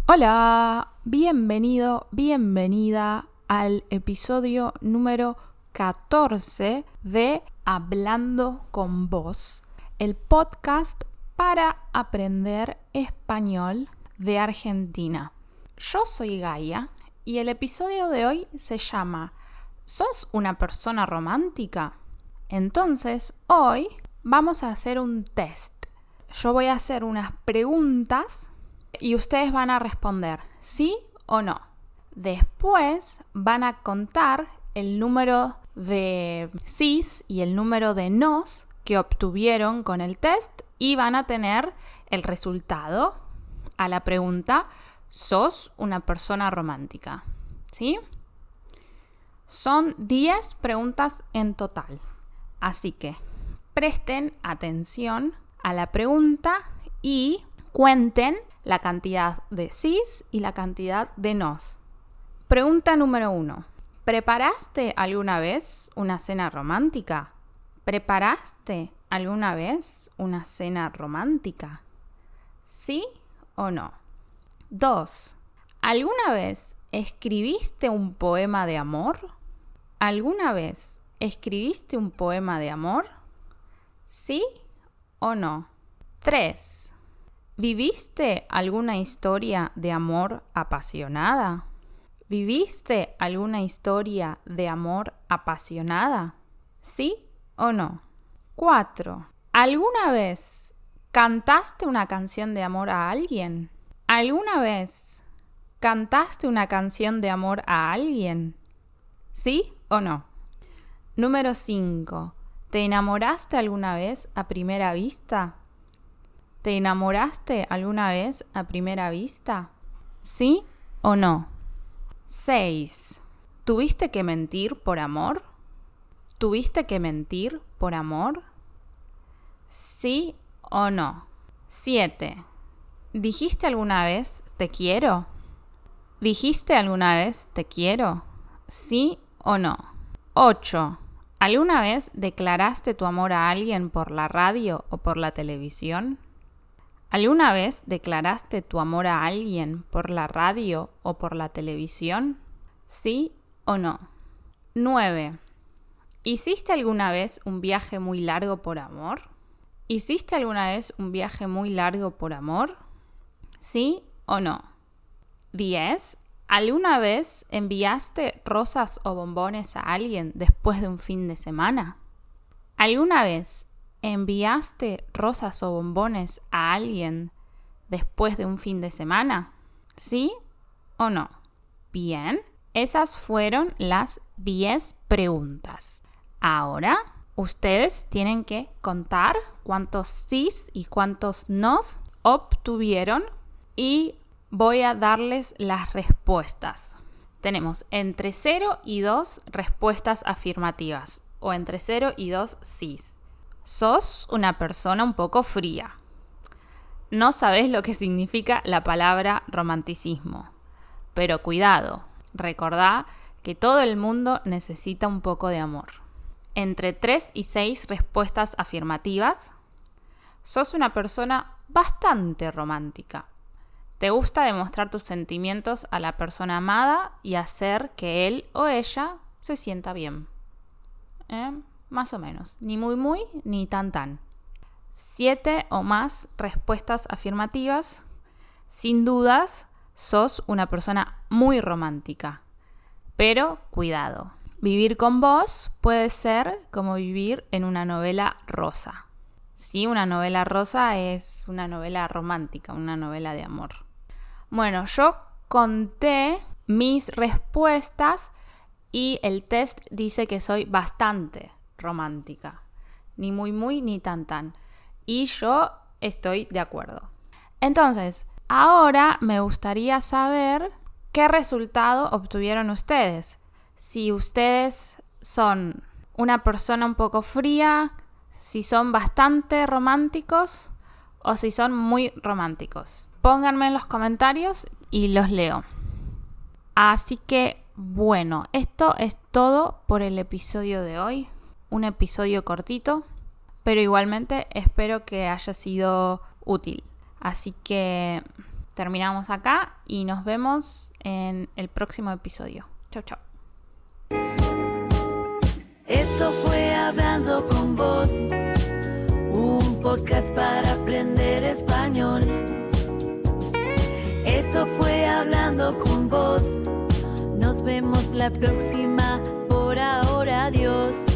Hola, bienvenido, bienvenida al episodio número 14 de Hablando con Vos, el podcast para aprender español de Argentina. Yo soy Gaia y el episodio de hoy se llama ¿Sos una persona romántica? Entonces, hoy vamos a hacer un test. Yo voy a hacer unas preguntas y ustedes van a responder sí o no. Después van a contar el número de sís y el número de nos que obtuvieron con el test y van a tener el resultado a la pregunta ¿sos una persona romántica? ¿Sí? Son 10 preguntas en total. Así que presten atención a la pregunta y cuenten la cantidad de sís y la cantidad de nos. Pregunta número 1. ¿Preparaste alguna vez una cena romántica? ¿Preparaste alguna vez una cena romántica? ¿Sí o no? 2. ¿Alguna vez escribiste un poema de amor? ¿Alguna vez escribiste un poema de amor? ¿Sí o no? 3. ¿Viviste alguna historia de amor apasionada? ¿Viviste alguna historia de amor apasionada? ¿Sí o no? 4. ¿Alguna vez cantaste una canción de amor a alguien? ¿Alguna vez cantaste una canción de amor a alguien? ¿Sí o no? Número 5. ¿Te enamoraste alguna vez a primera vista? ¿Te enamoraste alguna vez a primera vista? ¿Sí o no? 6. ¿Tuviste que mentir por amor? ¿Tuviste que mentir por amor? ¿Sí o no? 7. ¿Dijiste alguna vez te quiero? ¿Dijiste alguna vez te quiero? ¿Sí o no? 8. ¿Alguna vez declaraste tu amor a alguien por la radio o por la televisión? ¿Alguna vez declaraste tu amor a alguien por la radio o por la televisión? ¿Sí o no? 9. ¿Hiciste alguna vez un viaje muy largo por amor? ¿Hiciste alguna vez un viaje muy largo por amor? ¿Sí o no? 10. ¿Alguna vez enviaste rosas o bombones a alguien después de un fin de semana? ¿Alguna vez enviaste rosas o bombones a alguien después de un fin de semana? ¿Sí o no? Bien, esas fueron las 10 preguntas. Ahora, ustedes tienen que contar cuántos sís y cuántos nos obtuvieron y voy a darles las respuestas. Tenemos entre 0 y 2 respuestas afirmativas o entre 0 y 2 sís. Sos una persona un poco fría. No sabés lo que significa la palabra romanticismo. Pero cuidado, recordá que todo el mundo necesita un poco de amor. Entre 3 y 6 respuestas afirmativas. Sos una persona bastante romántica. Te gusta demostrar tus sentimientos a la persona amada y hacer que él o ella se sienta bien. Más o menos. Ni muy, ni tan. 7 o más respuestas afirmativas. Sin dudas, sos una persona muy romántica. Pero cuidado. Vivir con vos puede ser como vivir en una novela rosa. Sí, una novela rosa es una novela romántica, una novela de amor. Bueno, yo conté mis respuestas y el test dice que soy bastante romántica. Ni muy, ni tan. Y yo estoy de acuerdo. Entonces, ahora me gustaría saber qué resultado obtuvieron ustedes. Si ustedes son una persona un poco fría, si son bastante románticos o si son muy románticos. Pónganme en los comentarios y los leo. Así que, bueno, esto es todo por el episodio de hoy. Un episodio cortito, pero igualmente espero que haya sido útil. Así que terminamos acá y nos vemos en el próximo episodio. Chau, chau. Esto fue Hablando con Vos, un podcast para aprender español. Esto fue Hablando con Vos. Nos vemos la próxima. Por ahora, adiós.